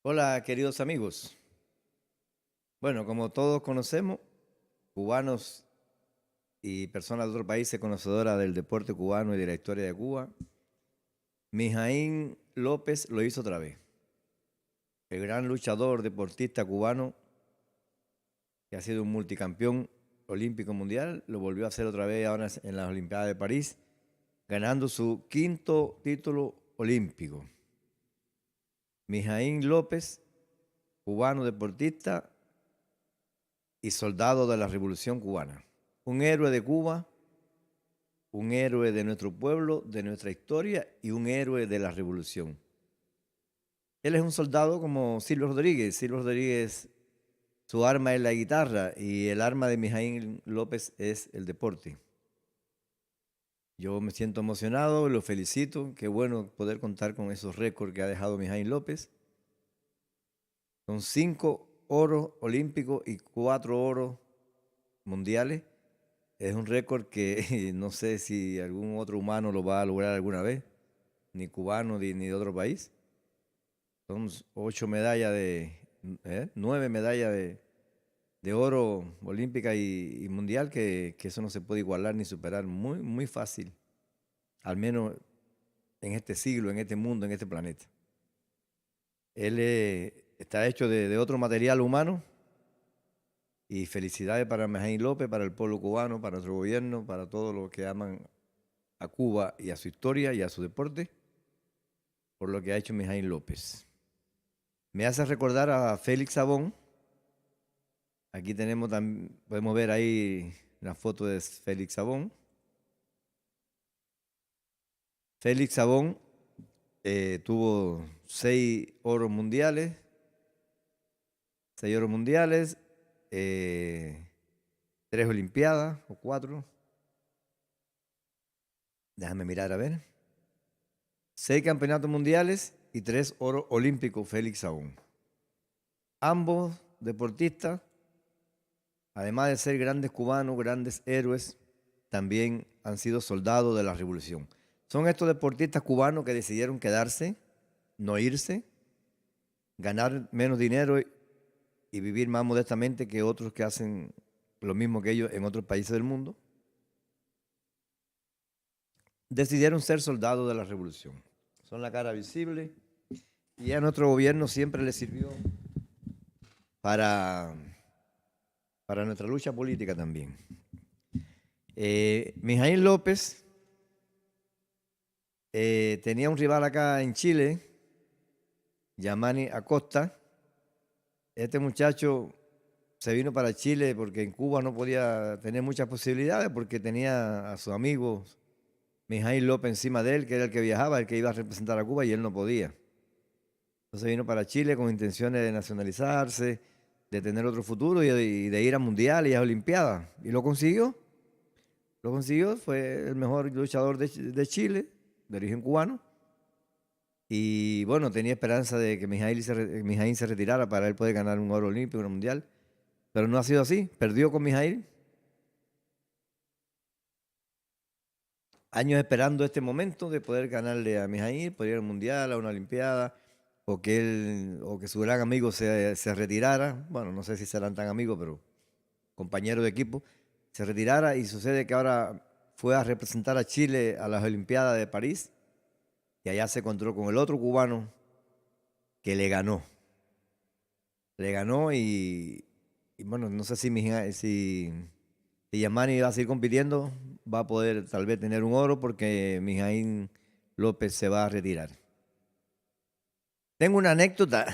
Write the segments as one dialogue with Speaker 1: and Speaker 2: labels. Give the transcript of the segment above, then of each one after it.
Speaker 1: Hola, queridos amigos. Bueno, como todos conocemos, cubanos y personas de otros países conocedoras del deporte cubano y de la historia de Cuba, Mijaín López lo hizo otra vez. El gran luchador deportista cubano, que ha sido un multicampeón olímpico mundial, lo volvió a hacer otra vez ahora en las Olimpiadas de París, ganando su quinto título olímpico. Mijaín López, cubano deportista y soldado de la Revolución Cubana. Un héroe de Cuba, un héroe de nuestro pueblo, de nuestra historia y un héroe de la revolución. Él es un soldado como Silvio Rodríguez. Silvio Rodríguez, su arma es la guitarra y el arma de Mijaín López es el deporte. Yo me siento emocionado, lo felicito. Qué bueno poder contar con esos récords que ha dejado Mijaín López. Son 5 oros olímpicos y 4 oros mundiales. Es un récord que no sé si algún otro humano lo va a lograr alguna vez, ni cubano ni de otro país. Son 8 medallas 9 medallas de oro olímpica y mundial, que eso no se puede igualar ni superar. Muy, muy fácil, al menos en este siglo, en este mundo, en este planeta. Él está hecho de otro material humano y felicidades para Mijaín López, para el pueblo cubano, para nuestro gobierno, para todos los que aman a Cuba y a su historia y a su deporte, por lo que ha hecho Mijaín López. Me hace recordar a Félix Sabón. Aquí tenemos también, podemos ver ahí la foto de Félix Sabón. Félix Sabón tuvo 6 oros mundiales, 3 olimpiadas o 4. Déjame mirar a ver. 6 campeonatos mundiales y 3 oros olímpicos, Félix Sabón. Ambos deportistas, además de ser grandes cubanos, grandes héroes, también han sido soldados de la revolución. Son estos deportistas cubanos que decidieron quedarse, no irse, ganar menos dinero y vivir más modestamente que otros que hacen lo mismo que ellos en otros países del mundo. Decidieron ser soldados de la revolución. Son la cara visible y a nuestro gobierno siempre le sirvió para, para nuestra lucha política también. Mijaín López tenía un rival acá en Chile, Yamani Acosta. Este muchacho se vino para Chile porque en Cuba no podía tener muchas posibilidades porque tenía a su amigo Mijaín López encima de él, que era el que viajaba, el que iba a representar a Cuba y él no podía. Entonces vino para Chile con intenciones de nacionalizarse, de tener otro futuro y de ir a mundiales y a olimpiadas. Y lo consiguió. Lo consiguió, fue el mejor luchador de Chile, de origen cubano. Y bueno, tenía esperanza de que Mijaín se retirara para él poder ganar un oro olímpico, un mundial. Pero no ha sido así. Perdió con Mijaíl. Años esperando este momento de poder ganarle a Mijaíl, poder ir al mundial, a una olimpiada, o que su gran amigo se retirara. Bueno, no sé si serán tan amigos, pero compañero de equipo, se retirara y sucede que ahora fue a representar a Chile a las Olimpiadas de París y allá se encontró con el otro cubano que le ganó. Le ganó y bueno, no sé si Yamani va a seguir compitiendo, va a poder tal vez tener un oro porque Mijaín López se va a retirar. Tengo una anécdota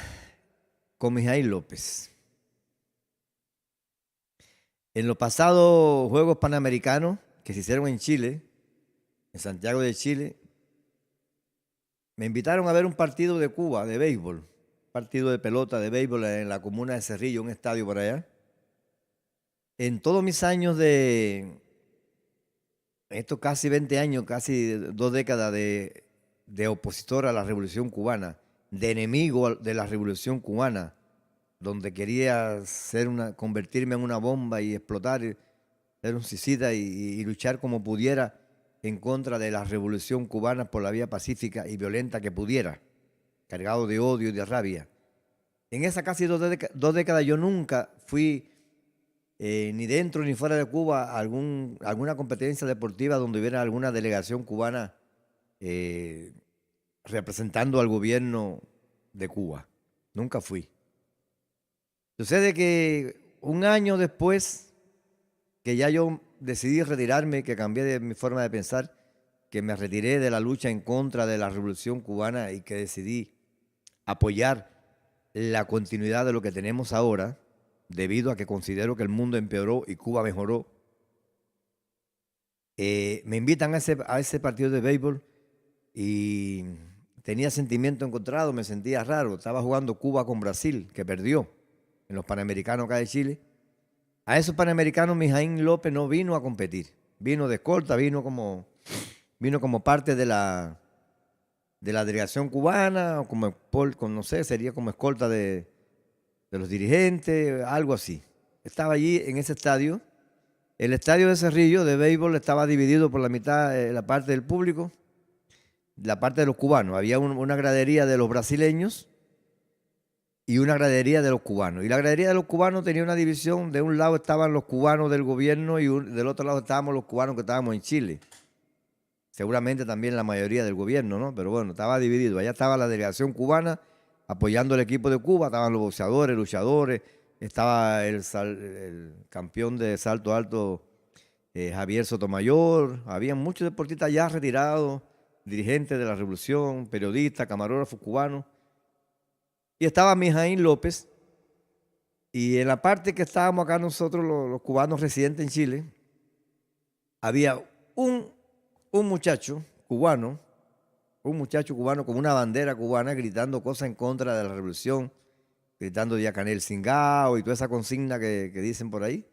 Speaker 1: con Mijaíl López. En los pasados Juegos Panamericanos que se hicieron en Chile, en Santiago de Chile, me invitaron a ver un partido de Cuba, de béisbol, partido de pelota de béisbol en la comuna de Cerrillo, un estadio por allá. En todos mis años estos casi 20 años, casi 2 décadas de opositor a la Revolución Cubana, de enemigo de la Revolución Cubana, donde quería convertirme en una bomba y explotar, ser un suicida y luchar como pudiera en contra de la Revolución Cubana por la vía pacífica y violenta que pudiera, cargado de odio y de rabia. en esas casi 2 décadas yo nunca fui ni dentro ni fuera de Cuba a alguna competencia deportiva donde hubiera alguna delegación cubana eh, representando al gobierno de Cuba. Nunca fui. Sucede que un año después que ya yo decidí retirarme, que cambié de mi forma de pensar, que me retiré de la lucha en contra de la revolución cubana y que decidí apoyar la continuidad de lo que tenemos ahora, debido a que considero que el mundo empeoró y Cuba mejoró. Me invitan a ese partido de béisbol y tenía sentimiento encontrado, me sentía raro. Estaba jugando Cuba con Brasil, que perdió en los Panamericanos acá de Chile. A esos Panamericanos Mijaín López no vino a competir, vino de escolta, vino como parte de la delegación cubana, o no sé, sería como escolta de los dirigentes, algo así. Estaba allí en ese estadio. El estadio de Cerrillo de béisbol estaba dividido por la mitad, la parte del público, la parte de los cubanos. Había una gradería de los brasileños y una gradería de los cubanos. Y la gradería de los cubanos tenía una división. De un lado estaban los cubanos del gobierno y del otro lado estábamos los cubanos que estábamos en Chile. Seguramente también la mayoría del gobierno, ¿no? Pero bueno, estaba dividido. Allá estaba la delegación cubana apoyando al equipo de Cuba, estaban los boxeadores, luchadores, estaba el campeón de salto alto Javier Sotomayor, había muchos deportistas ya retirados, dirigentes de la revolución, periodistas, camarógrafos cubanos, y estaba Mijaín López, y en la parte que estábamos acá nosotros, los cubanos residentes en Chile, había un muchacho cubano, con una bandera cubana gritando cosas en contra de la revolución, gritando Diacanel Cingao y toda esa consigna que dicen por ahí,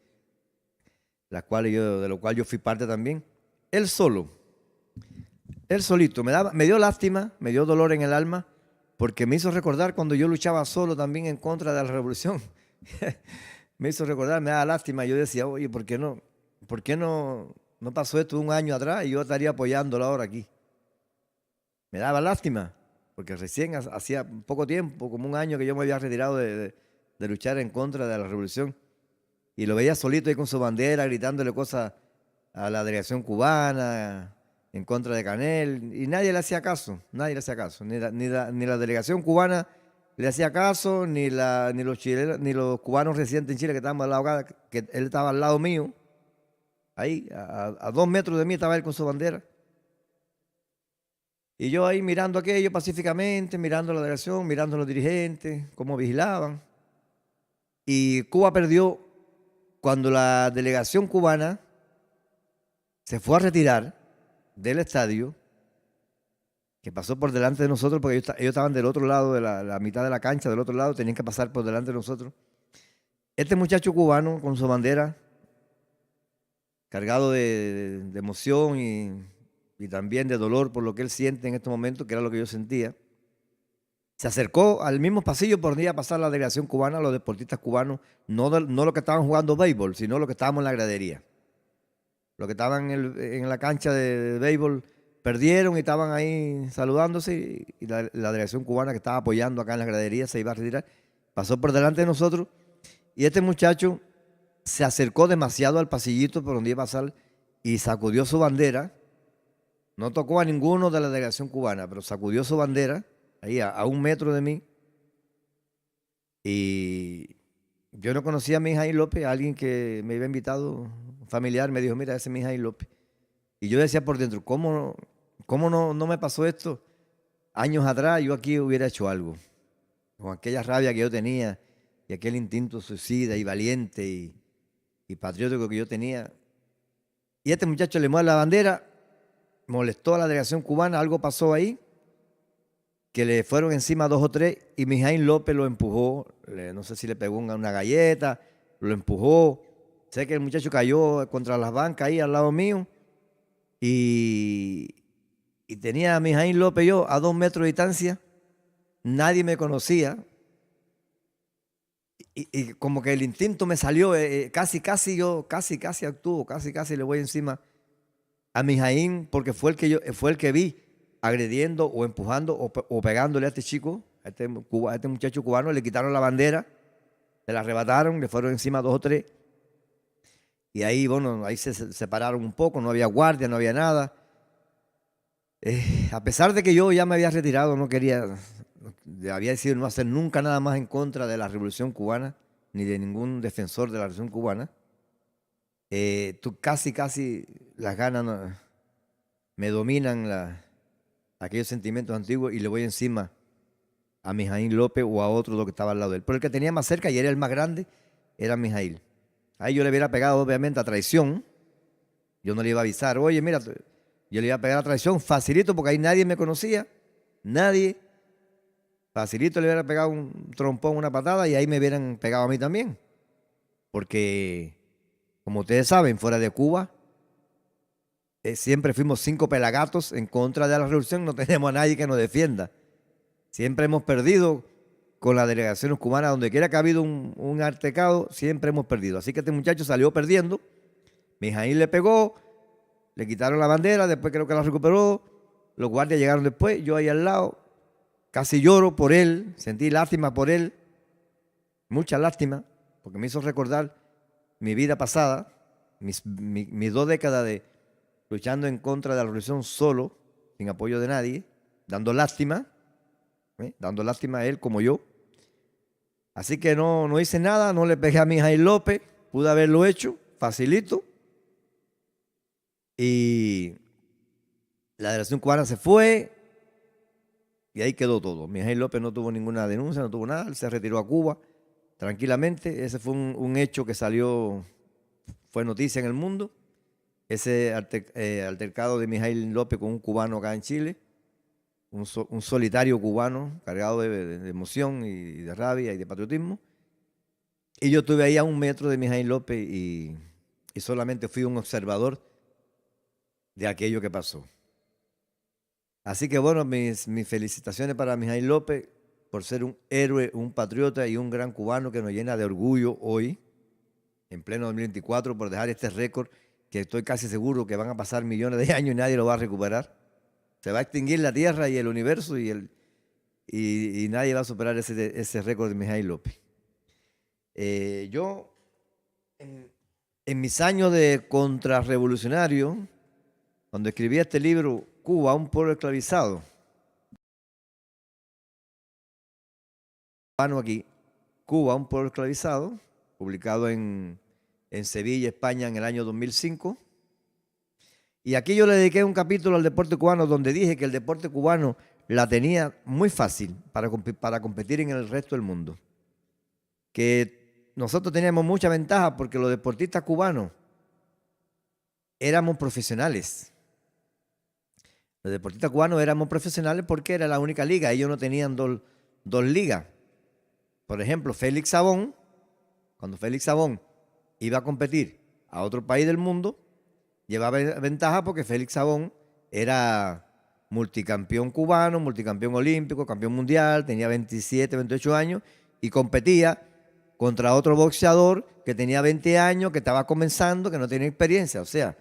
Speaker 1: de lo cual yo fui parte también. Él solito, me dio lástima, me dio dolor en el alma, porque me hizo recordar cuando yo luchaba solo también en contra de la revolución. Me hizo recordar, me daba lástima. Yo decía, oye, ¿por qué no pasó esto un año atrás y yo estaría apoyándolo ahora aquí? Me daba lástima, porque recién hacía poco tiempo, como un año que yo me había retirado de luchar en contra de la revolución. Y lo veía solito ahí con su bandera, gritándole cosas a la delegación cubana, en contra de Canel, y nadie le hacía caso, ni la delegación cubana le hacía caso, ni los chilenos, ni los cubanos residentes en Chile que estábamos al lado acá, que él estaba al lado mío, ahí, a 2 metros de mí estaba él con su bandera. Y yo ahí mirando aquello pacíficamente, mirando la delegación, mirando a los dirigentes, cómo vigilaban. Y Cuba perdió cuando la delegación cubana se fue a retirar del estadio, que pasó por delante de nosotros, porque ellos estaban del otro lado, de la mitad de la cancha, del otro lado, tenían que pasar por delante de nosotros. Este muchacho cubano con su bandera, cargado de emoción y también de dolor por lo que él siente en este momento, que era lo que yo sentía, se acercó al mismo pasillo por donde iba a pasar la delegación cubana, los deportistas cubanos, no los que estaban jugando béisbol, sino los que estábamos en la gradería. Los que estaban en la cancha de béisbol perdieron y estaban ahí saludándose, y la delegación cubana que estaba apoyando acá en la gradería se iba a retirar. Pasó por delante de nosotros y este muchacho se acercó demasiado al pasillito por donde iba a pasar y sacudió su bandera. No tocó a ninguno de la delegación cubana, pero sacudió su bandera ahí a 1 metro de mí. Y yo no conocía a Mijaín López, alguien que me había invitado, un familiar, me dijo, mira, ese es Mijaín López. Y yo decía por dentro, ¿cómo no me pasó esto años atrás? Yo aquí hubiera hecho algo. Con aquella rabia que yo tenía y aquel instinto suicida y valiente y patriótico que yo tenía. Y este muchacho le mueve la bandera, molestó a la delegación cubana, algo pasó ahí, que le fueron encima 2 o 3 y Mijaín López lo empujó, no sé si le pegó una galleta, lo empujó. Sé que el muchacho cayó contra las bancas ahí al lado mío y tenía a Mijaín López yo a 2 metros de distancia, nadie me conocía y como que el instinto me salió, casi actúo, casi le voy encima a Mijaín porque fue el que vi agrediendo o empujando o pegándole a este chico A este muchacho cubano le quitaron la bandera, se la arrebataron, le fueron encima 2 o 3. Y ahí, bueno, ahí se separaron un poco, no había guardia, no había nada. A pesar de que yo ya me había retirado, no quería, había decidido no hacer nunca nada más en contra de la Revolución Cubana, ni de ningún defensor de la Revolución Cubana. Casi las ganas me dominan aquellos sentimientos antiguos y le voy encima a Mijaíl López o a otro lo que estaba al lado de él. Pero el que tenía más cerca y era el más grande era Mijaíl. Ahí yo le hubiera pegado obviamente a traición. Yo no le iba a avisar, oye, mira, yo le iba a pegar a traición facilito porque ahí nadie me conocía, nadie. Facilito le hubiera pegado un trompón, una patada y ahí me hubieran pegado a mí también. Porque, como ustedes saben, fuera de Cuba, siempre fuimos 5 pelagatos en contra de la revolución, no tenemos a nadie que nos defienda. Siempre hemos perdido con las delegaciones cubanas, donde quiera que ha habido un altercado, siempre hemos perdido. Así que este muchacho salió perdiendo, Mijaíl le pegó, le quitaron la bandera, después creo que la recuperó, los guardias llegaron después, yo ahí al lado, casi lloro por él, sentí lástima por él, mucha lástima, porque me hizo recordar mi vida pasada, mis 2 décadas de luchando en contra de la revolución solo, sin apoyo de nadie, dando lástima a él como yo. Así que no hice nada, no le pegué a Mijaíl López, pude haberlo hecho, facilito. Y la delegación cubana se fue y ahí quedó todo. Mijaíl López no tuvo ninguna denuncia, no tuvo nada, él se retiró a Cuba tranquilamente. Ese fue un hecho que salió, fue noticia en el mundo. Ese altercado de Mijaíl López con un cubano acá en Chile, un solitario cubano cargado de emoción y de rabia y de patriotismo. Y yo estuve ahí a 1 metro de Mijaíl López y solamente fui un observador de aquello que pasó. Así que bueno, mis felicitaciones para Mijaíl López por ser un héroe, un patriota y un gran cubano que nos llena de orgullo hoy, en pleno 2024, por dejar este récord que estoy casi seguro que van a pasar millones de años y nadie lo va a recuperar. Se va a extinguir la Tierra y el universo y nadie va a superar ese récord de Mijaíl López. Yo, en mis años de contrarrevolucionario, cuando escribí este libro, Cuba, un pueblo esclavizado, aquí, Cuba, un pueblo esclavizado, publicado en Sevilla, España, en el año 2005. Y aquí yo le dediqué un capítulo al deporte cubano donde dije que el deporte cubano la tenía muy fácil para competir en el resto del mundo. Que nosotros teníamos mucha ventaja porque los deportistas cubanos éramos profesionales. Los deportistas cubanos éramos profesionales porque era la única liga. Ellos no tenían dos ligas. Por ejemplo, Félix Sabón, cuando Félix Sabón iba a competir a otro país del mundo, llevaba ventaja porque Félix Sabón era multicampeón cubano, multicampeón olímpico, campeón mundial, tenía 27, 28 años y competía contra otro boxeador que tenía 20 años, que estaba comenzando, que no tenía experiencia. O sea,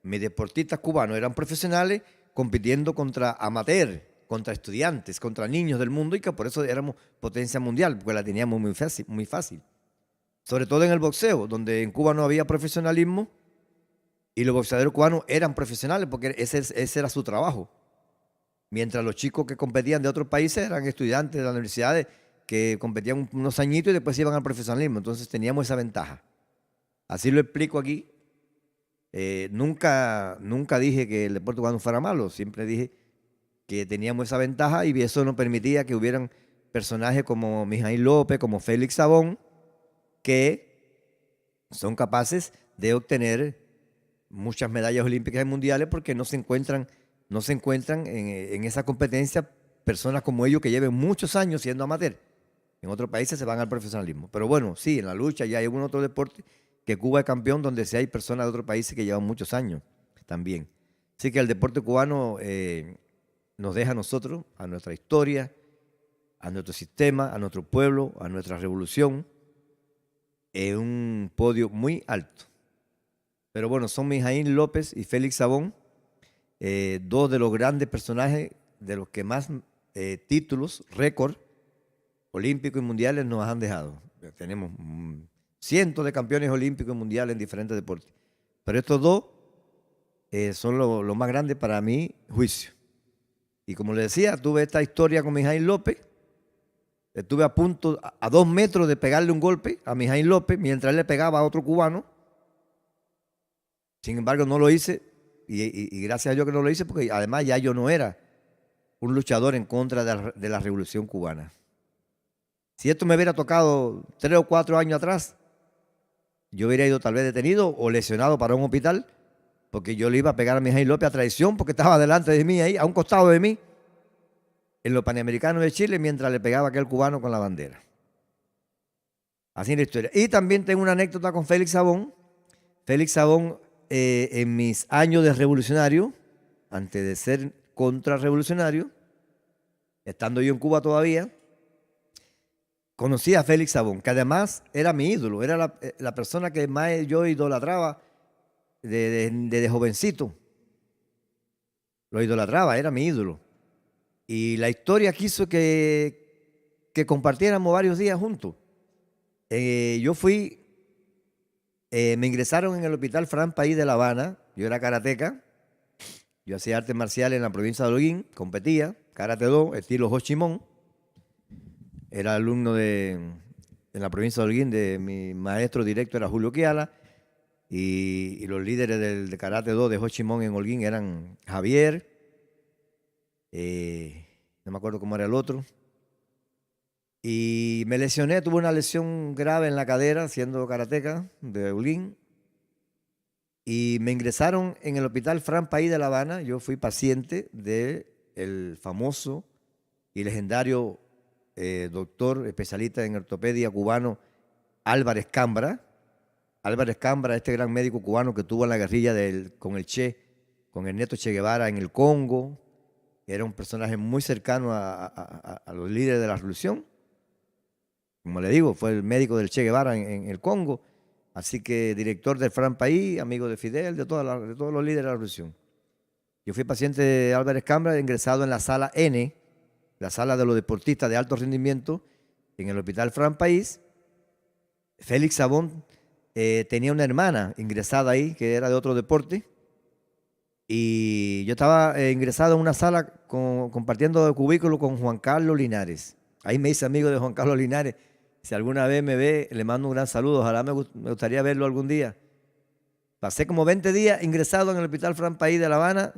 Speaker 1: mis deportistas cubanos eran profesionales compitiendo contra amateurs, contra estudiantes, contra niños del mundo y que por eso éramos potencia mundial, porque la teníamos muy fácil, muy fácil. Sobre todo en el boxeo, donde en Cuba no había profesionalismo y los boxeadores cubanos eran profesionales porque ese era su trabajo. Mientras los chicos que competían de otros países eran estudiantes de las universidades que competían unos añitos y después iban al profesionalismo. Entonces teníamos esa ventaja. Así lo explico aquí. Nunca dije que el deporte cubano fuera malo. Siempre dije que teníamos esa ventaja y eso nos permitía que hubieran personajes como Mijaíl López, como Félix Sabón, que son capaces de obtener muchas medallas olímpicas y mundiales porque no se encuentran en esa competencia personas como ellos que lleven muchos años siendo amateur. En otros países se van al profesionalismo. Pero bueno, sí, en la lucha ya hay algún otro deporte que Cuba es campeón donde sí hay personas de otros países que llevan muchos años también. Así que el deporte cubano nos deja a nosotros, a nuestra historia, a nuestro sistema, a nuestro pueblo, a nuestra revolución, en un podio muy alto. Pero bueno, son Mijaíl López y Félix Sabón, 2 de los grandes personajes, de los que más títulos, récord, olímpicos y mundiales nos han dejado. Tenemos cientos de campeones olímpicos y mundiales en diferentes deportes. Pero estos dos son lo más grande para mi juicio. Y como le decía, tuve esta historia con Mijaín López. Estuve a punto, a 2 metros de pegarle un golpe a Mijaín López mientras él le pegaba a otro cubano. Sin embargo, no lo hice. Y gracias a Dios que no lo hice, porque además ya yo no era un luchador en contra de la Revolución Cubana. Si esto me hubiera tocado 3 o 4 años atrás, yo hubiera ido tal vez detenido o lesionado para un hospital, porque yo le iba a pegar a Mijaín López a traición, porque estaba delante de mí ahí, a un costado de mí, en los Panamericanos de Chile, mientras le pegaba a aquel cubano con la bandera. Así es la historia. Y también tengo una anécdota con Félix Sabón. Félix Sabón, en mis años de revolucionario, antes de ser contrarrevolucionario, estando yo en Cuba todavía, conocí a Félix Sabón, que además era mi ídolo, era la persona que más yo idolatraba desde jovencito. Lo idolatraba, era mi ídolo. Y la historia quiso que compartiéramos varios días juntos. Yo fui, me ingresaron en el Hospital Fran País de La Habana. Yo era karateca. Yo hacía artes marciales en la provincia de Holguín, competía, karate do, estilo Ho Chi Minh. Era alumno en la provincia de Holguín de mi maestro directo, era Julio Quiala. Y los líderes de karate do de Ho Chi Minh en Holguín eran Javier, no me acuerdo cómo era el otro. Y me lesioné, tuve una lesión grave en la cadera siendo karateca de Holguín. Y me ingresaron en el Hospital Fran País de La Habana. Yo fui paciente del famoso y legendario doctor especialista en ortopedia cubano Álvarez Cambra. Álvarez Cambra, este gran médico cubano que tuvo en la guerrilla con el Che, con Ernesto Che Guevara en el Congo. Era un personaje muy cercano a los líderes de la revolución. Como le digo, fue el médico del Che Guevara en el Congo. Así que director del Fran País, amigo de Fidel, de todos los líderes de la revolución. Yo fui paciente de Álvarez Cambra, ingresado en la sala N, la sala de los deportistas de alto rendimiento, en el Hospital Fran País. Félix Sabón tenía una hermana ingresada ahí, que era de otro deporte. Y yo estaba ingresado en una sala compartiendo cubículo con Juan Carlos Linares. Ahí me hice amigo de Juan Carlos Linares. Si alguna vez me ve, le mando un gran saludo. Ojalá me gustaría verlo algún día. Pasé como 20 días ingresado en el Hospital Fran País de La Habana,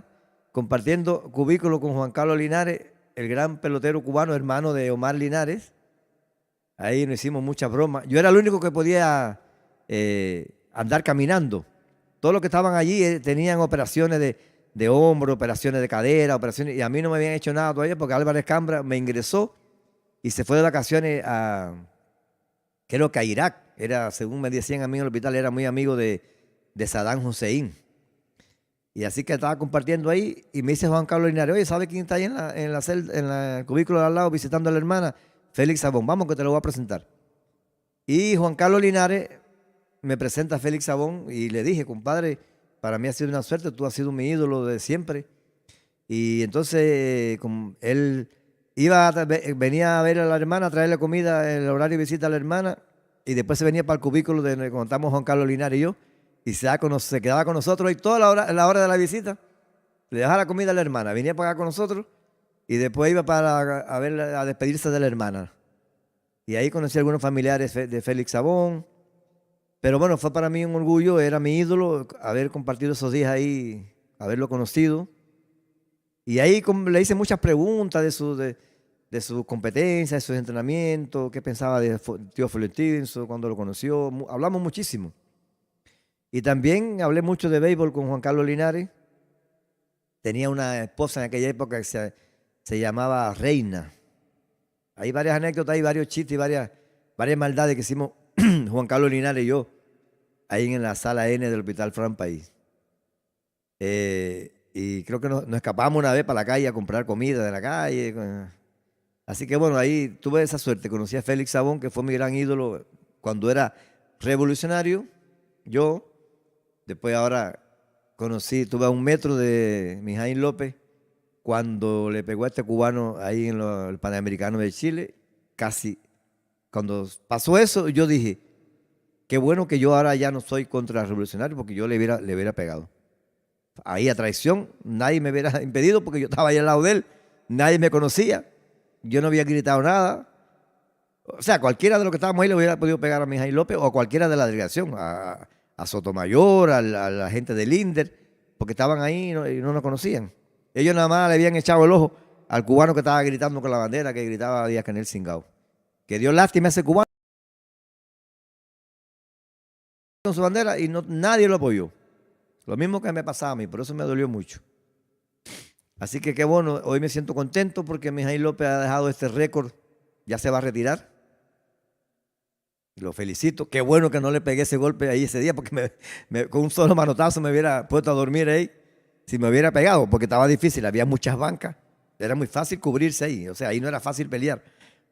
Speaker 1: compartiendo cubículo con Juan Carlos Linares, el gran pelotero cubano, hermano de Omar Linares. Ahí nos hicimos muchas bromas. Yo era el único que podía andar caminando. Todos los que estaban allí tenían operaciones de hombro, operaciones de cadera, operaciones, y a mí no me habían hecho nada todavía porque Álvarez Cambra me ingresó y se fue de vacaciones creo que a Irak. Era, según me decían a mí en el hospital, era muy amigo de Saddam Hussein. Y así que estaba compartiendo ahí y me dice Juan Carlos Linares, oye, ¿sabe quién está ahí en el cubículo de al lado visitando a la hermana? Félix Sabón, vamos que te lo voy a presentar. Y Juan Carlos Linares me presenta a Félix Sabón y le dije, compadre, para mí ha sido una suerte, tú has sido mi ídolo de siempre. Y entonces él venía a ver a la hermana, a traerle comida en el horario de visita a la hermana, y después se venía para el cubículo de donde contamos Juan Carlos Linares y yo, y se quedaba con nosotros ahí toda la hora de la visita, le dejaba la comida a la hermana, venía para acá con nosotros, y después iba a despedirse de la hermana. Y ahí conocí a algunos familiares de Félix Sabón. Pero bueno, fue para mí un orgullo, era mi ídolo, haber compartido esos días ahí, haberlo conocido. Y ahí le hice muchas preguntas de su competencia, de sus entrenamientos, qué pensaba de Teófilo Stevenson cuando lo conoció. Hablamos muchísimo. Y también hablé mucho de béisbol con Juan Carlos Linares. Tenía una esposa en aquella época que se llamaba Reina. Hay varias anécdotas, hay varios chistes y varias maldades que hicimos Juan Carlos Linares y yo, ahí en la sala N del Hospital Fran País. Y creo que nos escapamos una vez para la calle a comprar comida de la calle. Así que bueno, ahí tuve esa suerte. Conocí a Félix Sabón, que fue mi gran ídolo cuando era revolucionario. Yo, después ahora tuve a 1 metro de Mijaín López cuando le pegó a este cubano ahí en el Panamericano de Chile. casi, cuando pasó eso, yo dije, qué bueno que yo ahora ya no soy contrarrevolucionario porque yo le hubiera pegado. Ahí a traición, nadie me hubiera impedido porque yo estaba ahí al lado de él, nadie me conocía, yo no había gritado nada. O sea, cualquiera de los que estábamos ahí le hubiera podido pegar a Mijail López o a cualquiera de la delegación, a Sotomayor, a la gente del INDER, porque estaban ahí y no nos conocían. Ellos nada más le habían echado el ojo al cubano que estaba gritando con la bandera, que gritaba Díaz Canel Cingao. Que dio lástima a ese cubano con su bandera y nadie lo apoyó. Lo mismo que me pasaba a mí, por eso me dolió mucho. Así que qué bueno, hoy me siento contento porque Mijail López ha dejado este récord, ya se va a retirar. Lo felicito. Qué bueno que no le pegué ese golpe ahí ese día porque con un solo manotazo me hubiera puesto a dormir ahí. Si me hubiera pegado, porque estaba difícil, había muchas bancas. Era muy fácil cubrirse ahí. O sea, ahí no era fácil pelear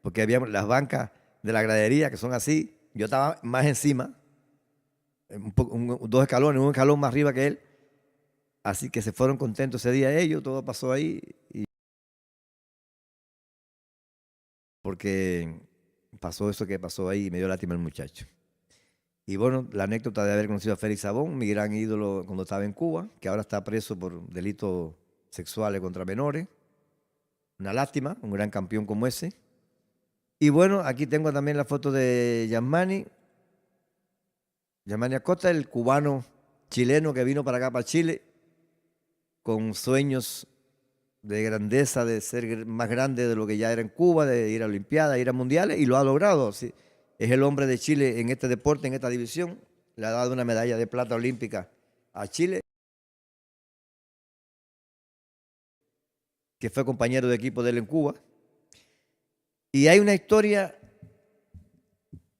Speaker 1: porque había las bancas de la gradería que son así. Yo estaba más encima, dos escalones, un escalón más arriba que él. Así que se fueron contentos ese día ellos, todo pasó ahí. Porque pasó eso que pasó ahí y me dio lástima el muchacho. Y bueno, la anécdota de haber conocido a Félix Sabón, mi gran ídolo cuando estaba en Cuba, que ahora está preso por delitos sexuales contra menores. Una lástima, un gran campeón como ese. Y bueno, aquí tengo también la foto de Yasmani Acosta, el cubano chileno que vino para acá, para Chile, con sueños de grandeza, de ser más grande de lo que ya era en Cuba, de ir a Olimpiadas, ir a Mundiales, y lo ha logrado. Sí. Es el hombre de Chile en este deporte, en esta división. Le ha dado una medalla de plata olímpica a Chile, que fue compañero de equipo de él en Cuba. Y hay una historia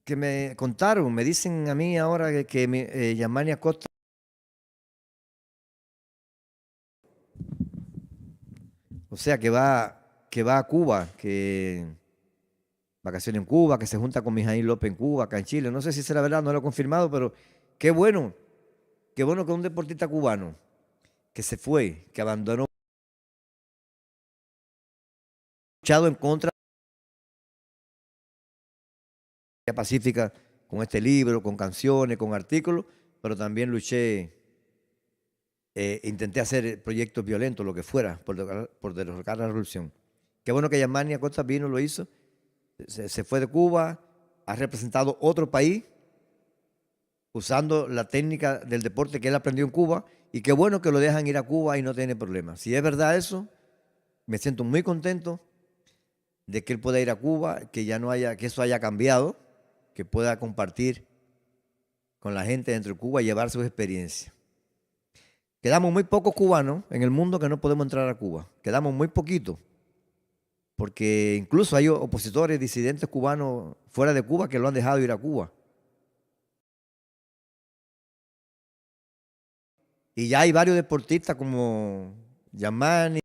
Speaker 1: que me contaron, me dicen a mí ahora que Yasmani Acosta, o sea, que va a Cuba, que vacaciones en Cuba, que se junta con Mijail López en Cuba, acá en Chile. No sé si será verdad, no lo he confirmado, pero qué bueno que un deportista cubano que se fue, que abandonó, luchado en contra de la pacífica con este libro, con canciones, con artículos, pero también luché, intenté hacer proyectos violentos, lo que fuera, por derrocar la revolución. Qué bueno que Yasmani Acosta vino, lo hizo, se fue de Cuba, ha representado otro país usando la técnica del deporte que él aprendió en Cuba, y qué bueno que lo dejan ir a Cuba y no tiene problemas. Si es verdad eso, me siento muy contento de que él pueda ir a Cuba, que ya no haya, que eso haya cambiado, que pueda compartir con la gente dentro de Cuba y llevar sus experiencias. Quedamos muy pocos cubanos en el mundo que no podemos entrar a Cuba. Quedamos muy poquitos, porque incluso hay opositores, disidentes cubanos fuera de Cuba que lo han dejado ir a Cuba. Y ya hay varios deportistas como Yamani,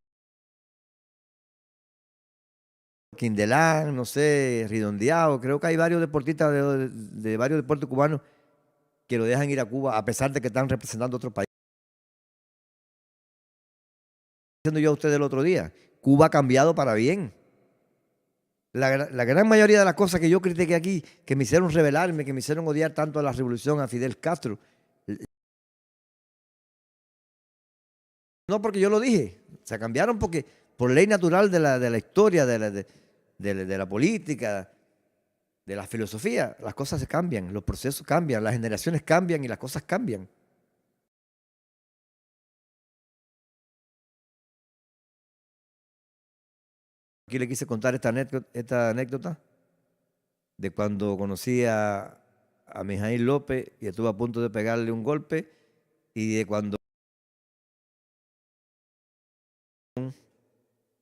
Speaker 1: Quindelán, no sé, Ridondeado. Creo que hay varios deportistas de varios deportes cubanos que lo dejan ir a Cuba a pesar de que están representando otro país. Diciendo yo a ustedes el otro día, Cuba ha cambiado para bien. La gran mayoría de las cosas que yo critiqué aquí, que me hicieron rebelarme, que me hicieron odiar tanto a la revolución, a Fidel Castro, no porque yo lo dije, se cambiaron porque por ley natural de la historia, de la política, de la filosofía, las cosas se cambian, los procesos cambian, las generaciones cambian y las cosas cambian. Aquí le quise contar esta anécdota de cuando conocí a Mijail López y estuve a punto de pegarle un golpe, y de cuando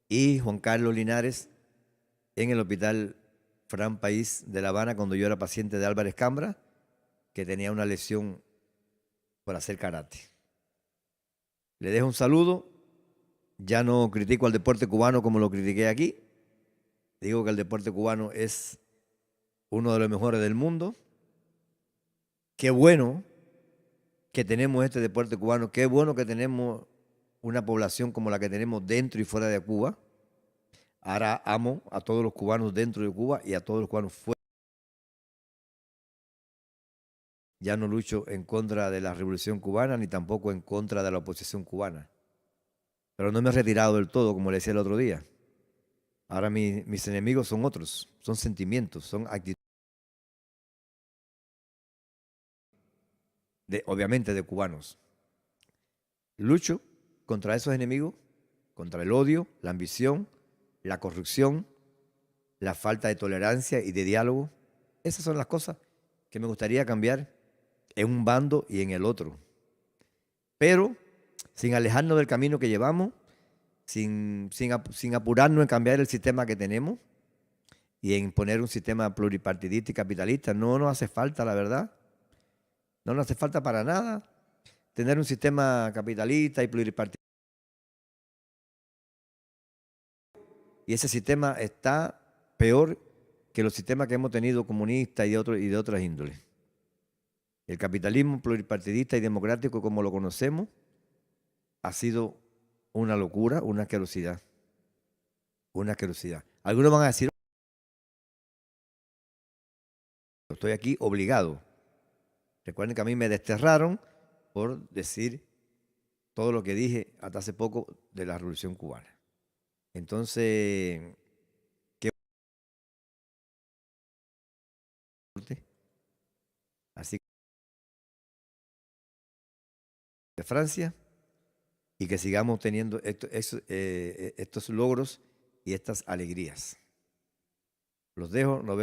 Speaker 1: y Juan Carlos Linares en el hospital Fran País de La Habana cuando yo era paciente de Álvarez Cambra, que tenía una lesión por hacer karate. Le dejo un saludo. Ya no critico al deporte cubano como lo critiqué aquí. Digo que el deporte cubano es uno de los mejores del mundo. Qué bueno que tenemos este deporte cubano. Qué bueno que tenemos una población como la que tenemos dentro y fuera de Cuba. Ahora amo a todos los cubanos dentro de Cuba y a todos los cubanos fuera. Ya no lucho en contra de la revolución cubana ni tampoco en contra de la oposición cubana. Pero no me he retirado del todo, como le decía el otro día. Ahora mis enemigos son otros, son sentimientos, son actitudes, obviamente de cubanos. Lucho contra esos enemigos, contra el odio, la ambición, la corrupción, la falta de tolerancia y de diálogo. Esas son las cosas que me gustaría cambiar en un bando y en el otro. Pero sin alejarnos del camino que llevamos, sin apurarnos en cambiar el sistema que tenemos y en poner un sistema pluripartidista y capitalista. No nos hace falta, la verdad. No nos hace falta para nada tener un sistema capitalista y pluripartidista. Y ese sistema está peor que los sistemas que hemos tenido comunistas y de otras índoles. El capitalismo pluripartidista y democrático como lo conocemos ha sido una locura, una asquerosidad. Una asquerosidad. Algunos van a decir, estoy aquí obligado. Recuerden que a mí me desterraron por decir todo lo que dije hasta hace poco de la Revolución Cubana. Entonces, ¿qué? Así que de Francia y que sigamos teniendo estos logros y estas alegrías. Los dejo, nos vemos.